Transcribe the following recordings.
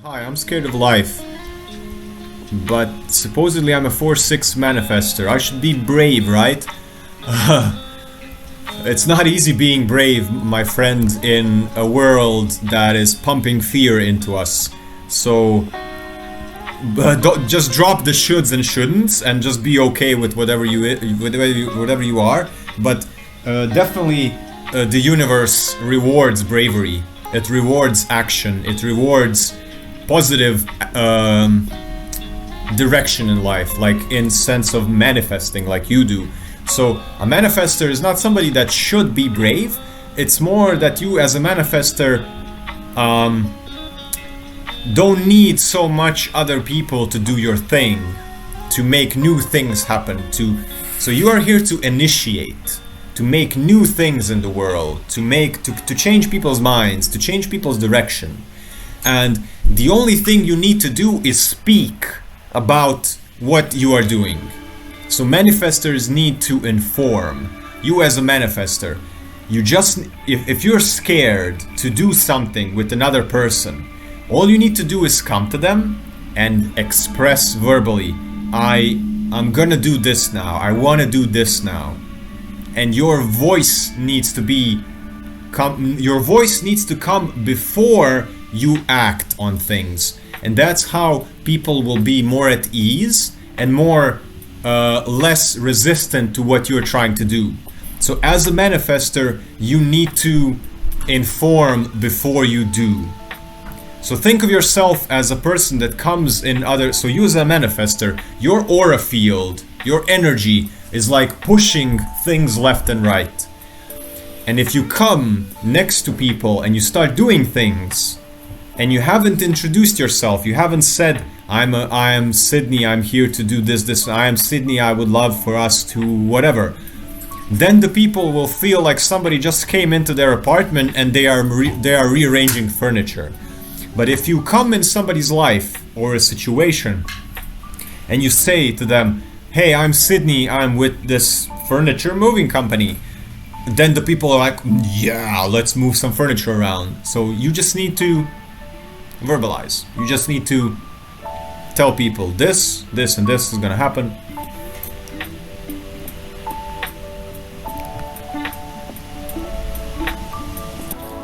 Hi, I'm scared of life. But supposedly I'm a 4-6 manifestor. I should be brave, right? It's not easy being brave, my friend, in a world that is pumping fear into us. So, just drop the shoulds and shouldn'ts and just be okay with whatever you are. But definitely, the universe rewards bravery. It rewards action. It rewards positive direction in life, like in sense of manifesting, like you do. So a manifestor is not somebody that should be brave. It's more that you, as a manifestor, don't need so much other people to do your thing, to make new things happen. So you are here to initiate, to make new things in the world, to change people's minds, to change people's direction. And the only thing you need to do is speak about what you are doing. So manifestors need to inform. You as a manifestor, if you're scared to do something with another person, all you need to do is come to them and express verbally, I'm gonna do this now, I wanna do this now. And your voice needs to come before you act on things. And that's how people will be more at ease and more less resistant to what you're trying to do. So as a manifestor, you need to inform before you do. So think of yourself as a person that comes in other. So you as a manifestor, your aura field, your energy is like pushing things left and right. And if you come next to people and you start doing things, and you haven't introduced yourself, you haven't said, I am Sydney, I'm here to do this, I am Sydney, I would love for us to whatever, then the people will feel like somebody just came into their apartment and they are rearranging furniture. But if you come in somebody's life or a situation and you say to them, hey, I'm Sydney, I'm with this furniture moving company, then the people are like, yeah, let's move some furniture around. So you just need to verbalize. You just need to tell people this, and this is gonna happen.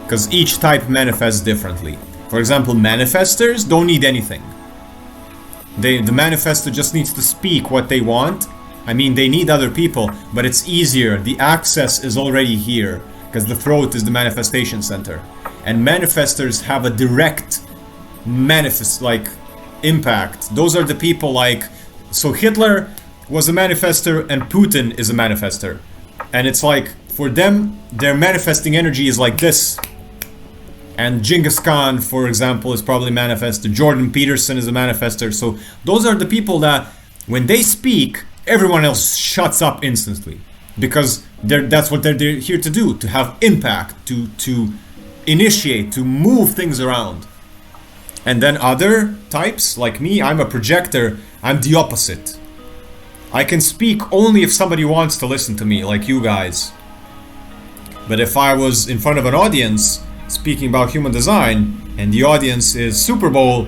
Because each type manifests differently. For example, manifestors don't need anything. The manifestor just needs to speak what they want. I mean, they need other people, but it's easier. The access is already here because the throat is the manifestation center. And manifestors have a direct impact. Those are the people so Hitler was a manifestor and Putin is a manifestor. And it's like, for them, their manifesting energy is like this. And Genghis Khan, for example, is probably a manifestor. Jordan Peterson is a manifestor. So those are the people that, when they speak, everyone else shuts up instantly. Because that's what they're here to do, to have impact, to initiate, to move things around. And then other types, like me, I'm a projector, I'm the opposite. I can speak only if somebody wants to listen to me, like you guys. But if I was in front of an audience speaking about human design, and the audience is Super Bowl,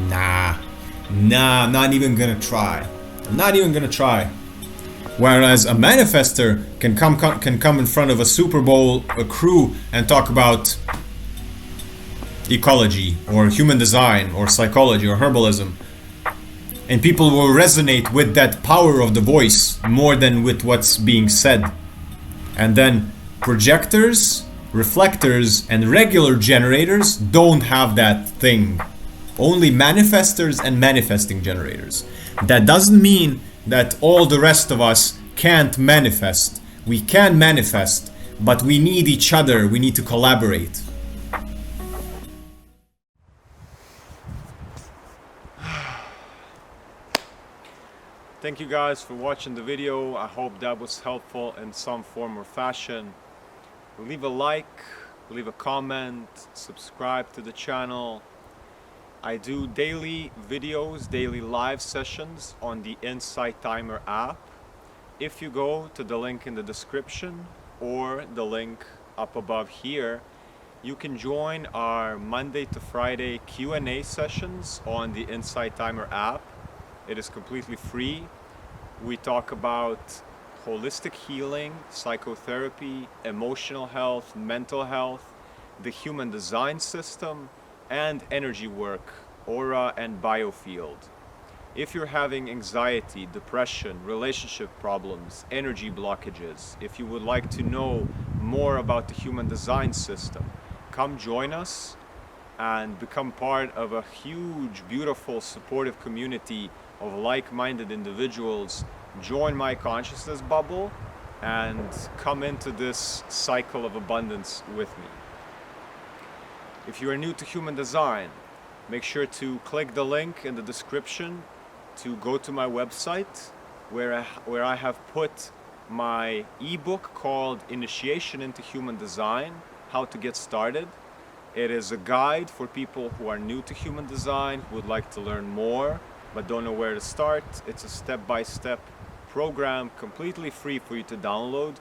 nah, I'm not even gonna try. Whereas a manifestor can come in front of a Super Bowl crew and talk about ecology or human design or psychology or herbalism. And people will resonate with that power of the voice more than with what's being said. And then projectors, reflectors, and regular generators don't have that thing. Only manifestors and manifesting generators. That doesn't mean that all the rest of us can't manifest. We can manifest, but we need each other. We need to collaborate. Thank you guys for watching the video. I hope that was helpful in some form or fashion. Leave a like, leave a comment, subscribe to the channel. I do daily videos, daily live sessions on the Insight Timer app. If you go to the link in the description or the link up above here, You can join our Monday to Friday Q&A sessions on the Insight Timer app. It is completely free. We talk about holistic healing, psychotherapy, emotional health, mental health, the human design system, and energy work, aura and biofield. If you're having anxiety, depression, relationship problems, energy blockages, if you would like to know more about the human design system, come join us and become part of a huge, beautiful, supportive community of like-minded individuals. Join my consciousness bubble and come into this cycle of abundance with me. If you are new to human design, make sure to click the link in the description to go to my website where I have put my ebook called Initiation into Human Design, How to Get Started. It is a guide for people who are new to human design, who would like to learn more but don't know where to start. It's a step-by-step program, completely free for you to download.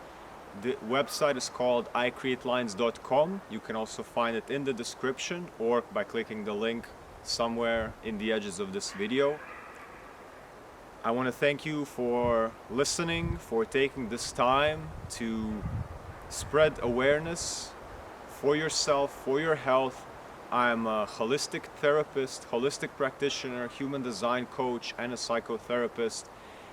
The website is called icreatelines.com. You can also find it in the description or by clicking the link somewhere in the edges of this video. I want to thank you for listening, for taking this time to spread awareness for yourself, for your health. I'm a holistic therapist, holistic practitioner, human design coach, and a psychotherapist.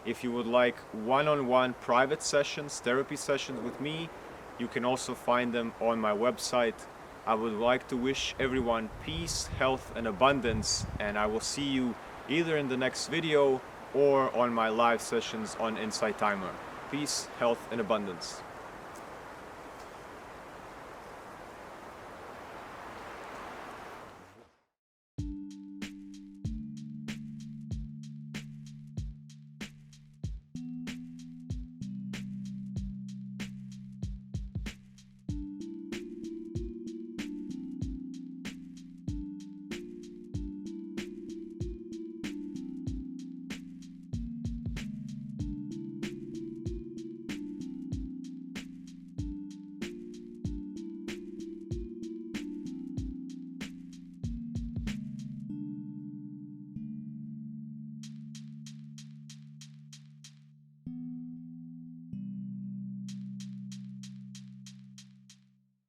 If you would like one-on-one private sessions, therapy sessions with me, you can also find them on my website. I would like to wish everyone peace, health, and abundance, and I will see you either in the next video or on my live sessions on Insight Timer. Peace, health, and abundance.